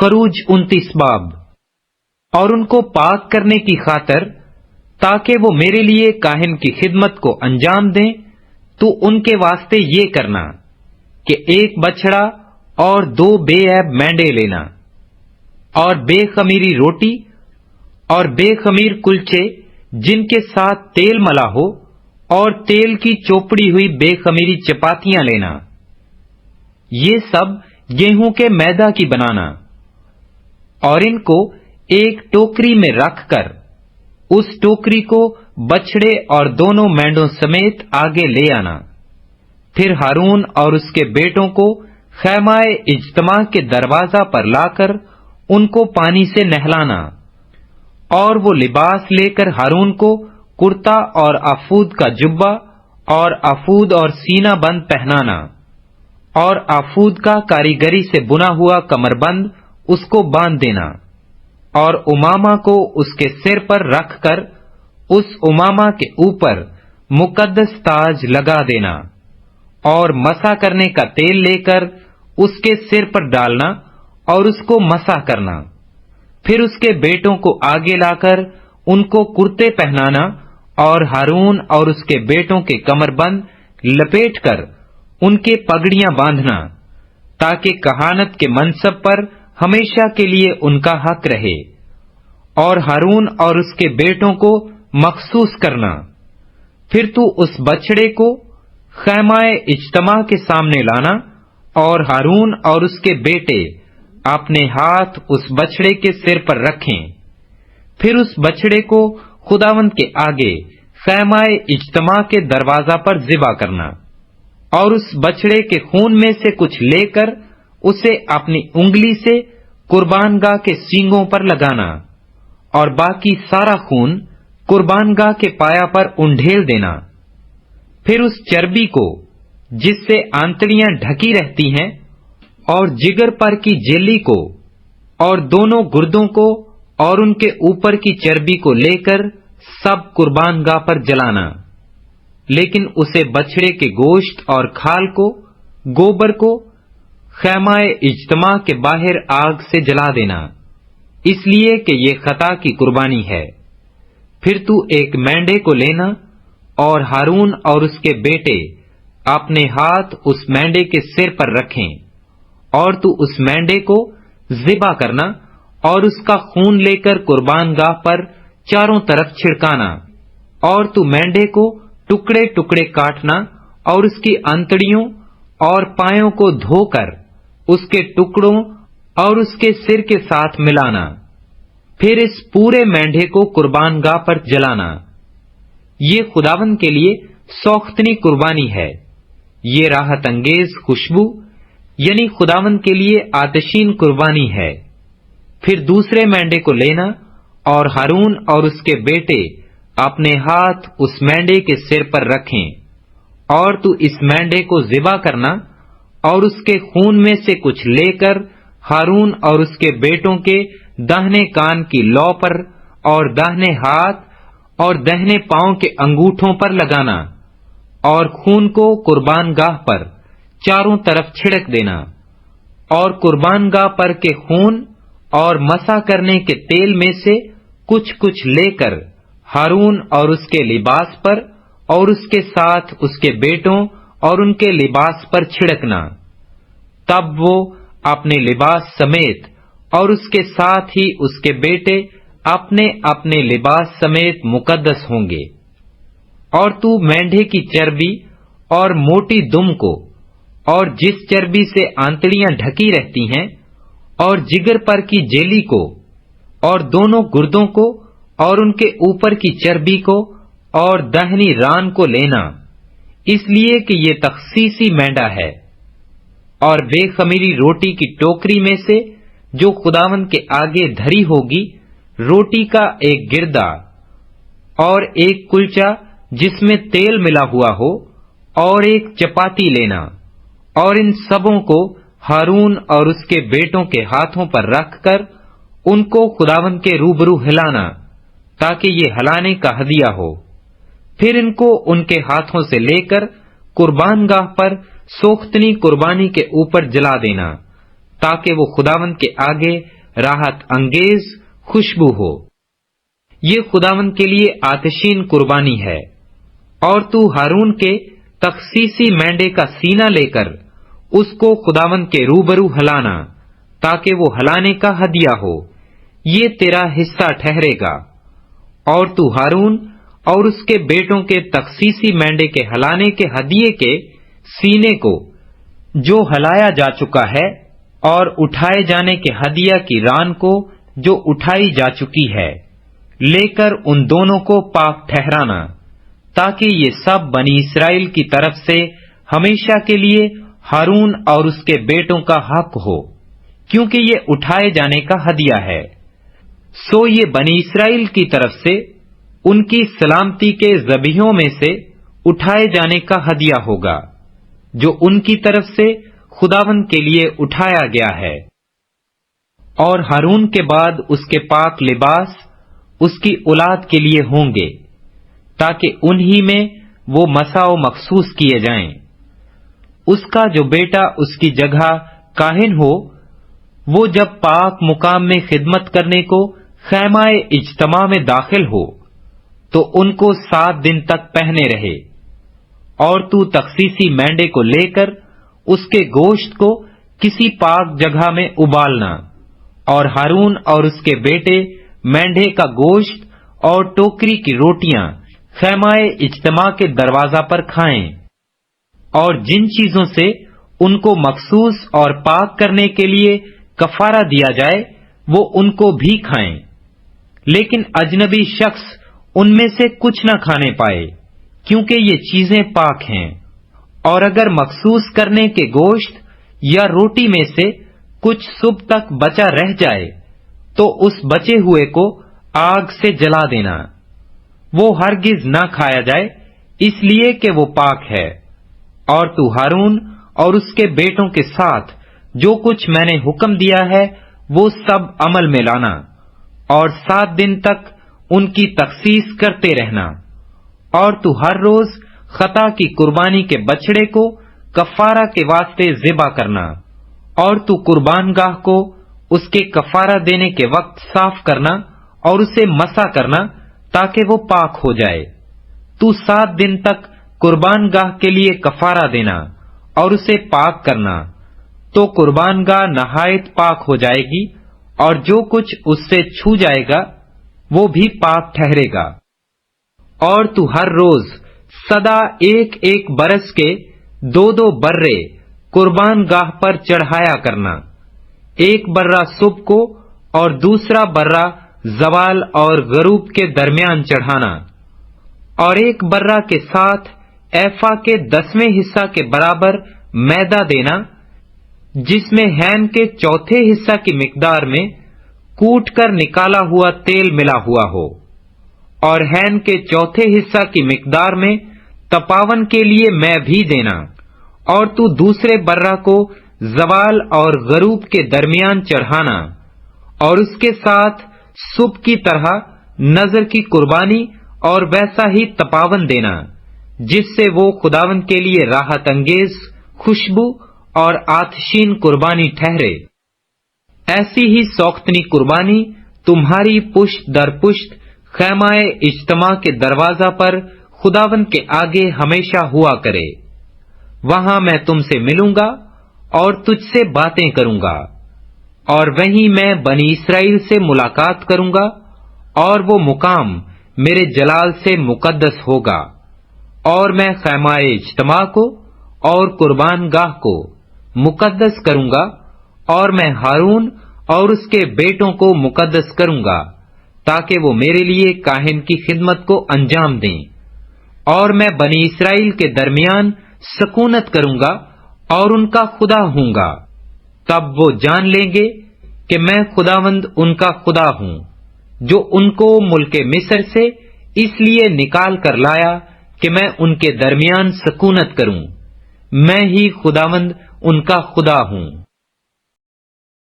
خروج 29 باب۔ اور ان کو پاک کرنے کی خاطر تاکہ وہ میرے لیے کاہن کی خدمت کو انجام دیں، تو ان کے واسطے یہ کرنا کہ ایک بچڑا اور 2 بے عیب مینڈے لینا، اور بے خمیری روٹی اور بے خمیر کلچے جن کے ساتھ تیل ملا ہو، اور تیل کی چوپڑی ہوئی بے خمیری چپاتیاں لینا، یہ سب گیہوں کے میدا کی بنانا، اور ان کو ایک ٹوکری میں رکھ کر اس ٹوکری کو بچڑے اور دونوں مینڈوں سمیت آگے لے آنا۔ پھر ہارون اور اس کے بیٹوں کو خیمہ اجتماع کے دروازہ پر لا کر ان کو پانی سے نہلانا، اور وہ لباس لے کر ہارون کو کرتا اور آفود کا جبہ اور آفود اور سینہ بند پہنانا، اور آفود کا کاریگری سے بنا ہوا کمربند اس کو باندھ دینا، اور امامہ کو اس کے سر پر رکھ کر اس امامہ کے اوپر مقدس تاج لگا دینا، اور مسح کرنے کا تیل لے کر اس کے سر پر ڈالنا اور اس کو مسح کرنا۔ پھر اس کے بیٹوں کو آگے لا کر ان کو کرتے پہنانا، اور ہارون اور اس کے بیٹوں کے کمر بند لپیٹ کر ان کے پگڑیاں باندھنا، تاکہ کہانت کے منصب پر ہمیشہ کے لیے ان کا حق رہے، اور ہارون اور اس کے بیٹوں کو مخصوص کرنا۔ پھر تو اس بچڑے کو خیمہ اجتماع کے سامنے لانا، اور ہارون اور اس کے بیٹے اپنے ہاتھ اس بچڑے کے سر پر رکھیں۔ پھر اس بچڑے کو خداوند کے آگے خیمہ اجتماع کے دروازہ پر ذبح کرنا، اور اس بچڑے کے خون میں سے کچھ لے کر اسے اپنی انگلی سے قربان گاہ کے سینگوں پر لگانا، اور باقی سارا خون قربان گاہ کے پایا پر انڈھیل دینا۔ پھر اس چربی کو جس سے آنتڑیاں ڈھکی رہتی ہیں، اور جگر پر کی جیلی کو، اور دونوں گردوں کو، اور ان کے اوپر کی چربی کو لے کر سب قربان گاہ پر جلانا، لیکن اسے بچڑے کے گوشت اور کھال کو، گوبر کو خیمہ اجتماع کے باہر آگ سے جلا دینا، اس لیے کہ یہ خطا کی قربانی ہے۔ پھر تو ایک مینڈے کو لینا، اور ہارون اور اس کے بیٹے اپنے ہاتھ اس مینڈے کے سر پر رکھیں، اور تو اس مینڈے کو ذبح کرنا، اور اس کا خون لے کر قربان گاہ پر چاروں طرف چھڑکانا، اور تو مینڈے کو ٹکڑے ٹکڑے کاٹنا، اور اس کی انتڑیوں اور پایوں کو دھو کر اس کے ٹکڑوں اور اس کے سر کے ساتھ ملانا، پھر اس پورے مینڈے کو قربان گاہ پر جلانا۔ یہ خداوند کے لیے سوختنی قربانی ہے، یہ راحت انگیز خوشبو یعنی خداوند کے لیے آتشین قربانی ہے۔ پھر دوسرے مینڈے کو لینا، اور ہارون اور اس کے بیٹے اپنے ہاتھ اس مینڈے کے سر پر رکھیں، اور تو اس مینڈے کو ذبح کرنا، اور اس کے خون میں سے کچھ لے کر ہارون اور اس کے بیٹوں کے داہنے کان کی لو پر، اور داہنے ہاتھ اور داہنے پاؤں کے انگوٹھوں پر لگانا، اور خون کو قربان گاہ پر چاروں طرف چھڑک دینا، اور قربان گاہ پر کے خون اور مسح کرنے کے تیل میں سے کچھ کچھ لے کر ہارون اور اس کے لباس پر، اور اس کے ساتھ اس کے بیٹوں اور ان کے لباس پر چھڑکنا۔ تب وہ اپنے لباس سمیت اور اس کے ساتھ ہی اس کے بیٹے اپنے اپنے لباس سمیت مقدس ہوں گے۔ اور تو مینڈے کی چربی اور موٹی دم کو، اور جس چربی سے آنتڑیاں ڈھکی رہتی ہیں، اور جگر پر کی جیلی کو، اور دونوں گردوں کو، اور ان کے اوپر کی چربی کو، اور داہنی ران کو لینا، اس لیے کہ یہ تخصیصی مینڈا ہے۔ اور بے خمیری روٹی کی ٹوکری میں سے جو خداوند کے آگے دھری ہوگی، روٹی کا ایک گردا اور ایک کلچا جس میں تیل ملا ہوا ہو، اور ایک چپاتی لینا، اور ان سبوں کو ہارون اور اس کے بیٹوں کے ہاتھوں پر رکھ کر ان کو خداوند کے روبرو ہلانا، تاکہ یہ ہلانے کا ہدیہ ہو۔ پھر ان کو ان کے ہاتھوں سے لے کر قربان گاہ پر سوختنی قربانی کے اوپر جلا دینا، تاکہ وہ خداوند کے آگے راحت انگیز خوشبو ہو۔ یہ خداوند کے لیے آتشین قربانی ہے۔ اور تو ہارون کے تخصیصی مینڈے کا سینہ لے کر اس کو خداوند کے روبرو ہلانا، تاکہ وہ ہلانے کا ہدیہ ہو، یہ تیرا حصہ ٹھہرے گا۔ اور تو ہارون اور اس کے بیٹوں کے تخصیصی مینڈے کے ہلانے کے ہدیے کے سینے کو جو ہلایا جا چکا ہے، اور اٹھائے جانے کے ہدیہ کی ران کو جو اٹھائی جا چکی ہے، لے کر ان دونوں کو پاک ٹھہرانا، تاکہ یہ سب بنی اسرائیل کی طرف سے ہمیشہ کے لیے ہارون اور اس کے بیٹوں کا حق ہو، کیونکہ یہ اٹھائے جانے کا ہدیہ ہے۔ سو یہ بنی اسرائیل کی طرف سے ان کی سلامتی کے ذبیحوں میں سے اٹھائے جانے کا ہدیہ ہوگا، جو ان کی طرف سے خداوند کے لیے اٹھایا گیا ہے۔ اور ہارون کے بعد اس کے پاک لباس اس کی اولاد کے لیے ہوں گے، تاکہ انہی میں وہ مسح و مخصوص کیے جائیں۔ اس کا جو بیٹا اس کی جگہ کاہن ہو، وہ جب پاک مقام میں خدمت کرنے کو خیمہ اجتماع میں داخل ہو تو ان کو 7 دن تک پہنے رہے۔ اور تو تخصیصی مینڈے کو لے کر اس کے گوشت کو کسی پاک جگہ میں ابالنا، اور ہارون اور اس کے بیٹے مینڈے کا گوشت اور ٹوکری کی روٹیاں خیمہ اجتماع کے دروازہ پر کھائیں، اور جن چیزوں سے ان کو مخصوص اور پاک کرنے کے لیے کفارہ دیا جائے وہ ان کو بھی کھائیں، لیکن اجنبی شخص ان میں سے کچھ نہ کھانے پائے، کیونکہ یہ چیزیں پاک ہیں۔ اور اگر مخصوص کرنے کے گوشت یا روٹی میں سے کچھ صبح تک بچا رہ جائے تو اس بچے ہوئے کو آگ سے جلا دینا، وہ ہرگز نہ کھایا جائے، اس لیے کہ وہ پاک ہے۔ اور تو ہارون اور اس کے بیٹوں کے ساتھ جو کچھ میں نے حکم دیا ہے وہ سب عمل میں لانا، اور 7 دن تک ان کی تخصیص کرتے رہنا۔ اور تو ہر روز خطا کی قربانی کے بچڑے کو کفارہ کے واسطے ذبح کرنا، اور تو قربان گاہ کو اس کے کفارہ دینے کے وقت صاف کرنا اور اسے مسح کرنا، تاکہ وہ پاک ہو جائے۔ تو 7 دن تک قربان گاہ کے لیے کفارہ دینا اور اسے پاک کرنا، تو قربان گاہ نہایت پاک ہو جائے گی، اور جو کچھ اس سے چھو جائے گا وہ بھی پاک ٹھہرے گا۔ اور تو ہر روز سدا 1 برس کے 2 برے قربان گاہ پر چڑھایا کرنا، 1 برہ صبح کو اور دوسرا برہ زوال اور غروب کے درمیان چڑھانا، اور 1 برہ کے ساتھ ایفا کے 10ویں حصہ کے برابر میدا دینا، جس میں ہین کے 4تھے حصہ کی مقدار میں کوٹ کر نکالا ہوا تیل ملا ہوا ہو، اور ہین کے 4تھے حصہ کی مقدار میں تپاون کے لیے میں بھی دینا۔ اور تو دوسرے برہ کو زوال اور غروب کے درمیان چڑھانا، اور اس کے ساتھ صبح کی طرح نذر کی قربانی اور ویسا ہی تپاون دینا، جس سے وہ خداوند کے لیے راحت انگیز خوشبو اور آتشین قربانی ٹھہرے۔ ایسی ہی سوختنی قربانی تمہاری پشت در پشت خیمہ اجتماع کے دروازہ پر خداوند کے آگے ہمیشہ ہوا کرے۔ وہاں میں تم سے ملوں گا اور تجھ سے باتیں کروں گا، اور وہیں میں بنی اسرائیل سے ملاقات کروں گا، اور وہ مقام میرے جلال سے مقدس ہوگا۔ اور میں خیمہ اجتماع کو اور قربان گاہ کو مقدس کروں گا، اور میں ہارون اور اس کے بیٹوں کو مقدس کروں گا، تاکہ وہ میرے لیے کاہن کی خدمت کو انجام دیں۔ اور میں بنی اسرائیل کے درمیان سکونت کروں گا اور ان کا خدا ہوں گا۔ تب وہ جان لیں گے کہ میں خداوند ان کا خدا ہوں، جو ان کو ملک مصر سے اس لیے نکال کر لایا کہ میں ان کے درمیان سکونت کروں۔ میں ہی خداوند ان کا خدا ہوں۔